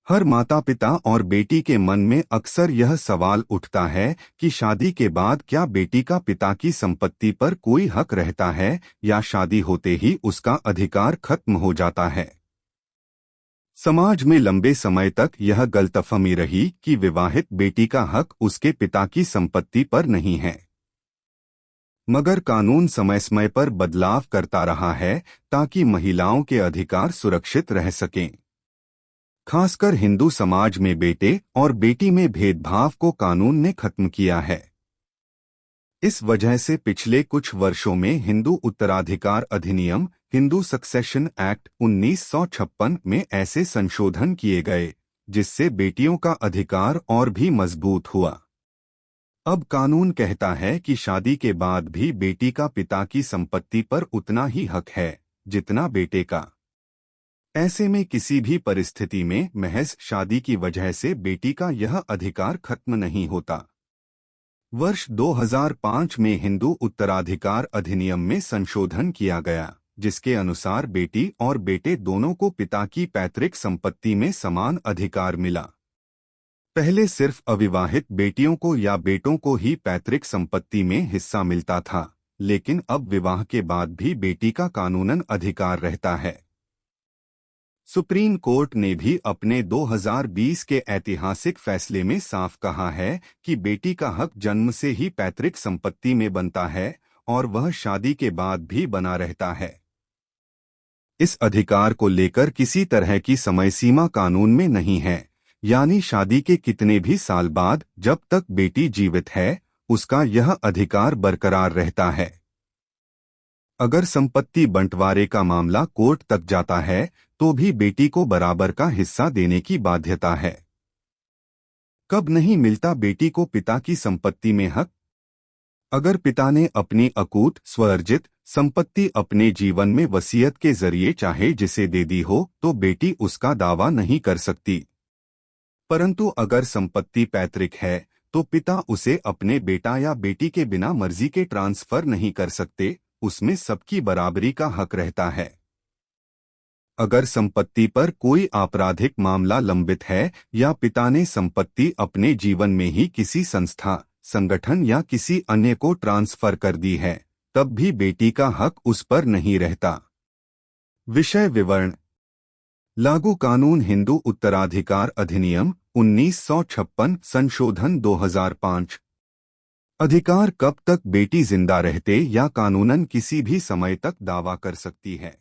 हर माता पिता और बेटी के मन में अक्सर यह सवाल उठता है कि शादी के बाद क्या बेटी का पिता की संपत्ति पर कोई हक रहता है या शादी होते ही उसका अधिकार खत्म हो जाता है। समाज में लंबे समय तक यह गलतफहमी रही कि विवाहित बेटी का हक उसके पिता की संपत्ति पर नहीं है। मगर कानून समय समय पर बदलाव करता रहा है ताकि महिलाओं के अधिकार सुरक्षित रह सकें। खासकर हिंदू समाज में बेटे और बेटी में भेदभाव को कानून ने खत्म किया है। इस वजह से पिछले कुछ वर्षों में हिंदू उत्तराधिकार अधिनियम हिंदू सक्सेशन एक्ट 1956 में ऐसे संशोधन किए गए जिससे बेटियों का अधिकार और भी मजबूत हुआ। अब कानून कहता है कि शादी के बाद भी बेटी का पिता की संपत्ति पर उतना ही हक है जितना बेटे का। ऐसे में किसी भी परिस्थिति में महज शादी की वजह से बेटी का यह अधिकार खत्म नहीं होता। वर्ष 2005 में हिंदू उत्तराधिकार अधिनियम में संशोधन किया गया जिसके अनुसार बेटी और बेटे दोनों को पिता की पैतृक संपत्ति में समान अधिकार मिला। पहले सिर्फ अविवाहित बेटियों को या बेटों को ही पैतृक संपत्ति में हिस्सा मिलता था, लेकिन अब विवाह के बाद भी बेटी का कानूनन अधिकार रहता है। सुप्रीम कोर्ट ने भी अपने 2020 के ऐतिहासिक फैसले में साफ कहा है कि बेटी का हक जन्म से ही पैतृक संपत्ति में बनता है और वह शादी के बाद भी बना रहता है। इस अधिकार को लेकर किसी तरह की समय सीमा कानून में नहीं है, यानी शादी के कितने भी साल बाद जब तक बेटी जीवित है उसका यह अधिकार बरकरार रहता है। अगर संपत्ति बंटवारे का मामला कोर्ट तक जाता है तो भी बेटी को बराबर का हिस्सा देने की बाध्यता है। कब नहीं मिलता बेटी को पिता की संपत्ति में हक? अगर पिता ने अपनी अकूत स्वअर्जित संपत्ति अपने जीवन में वसीयत के जरिए चाहे जिसे दे दी हो तो बेटी उसका दावा नहीं कर सकती। परंतु अगर संपत्ति पैतृक है तो पिता उसे अपने बेटा या बेटी के बिना मर्जी के ट्रांसफर नहीं कर सकते, उसमें सबकी बराबरी का हक रहता है। अगर संपत्ति पर कोई आपराधिक मामला लंबित है या पिता ने संपत्ति अपने जीवन में ही किसी संस्था, संगठन या किसी अन्य को ट्रांसफर कर दी है, तब भी बेटी का हक उस पर नहीं रहता। विषय विवरण: लागू कानून हिंदू उत्तराधिकार अधिनियम 1956 संशोधन 2005। अधिकार: कब तक बेटी जिंदा रहते या कानूनन किसी भी समय तक दावा कर सकती है।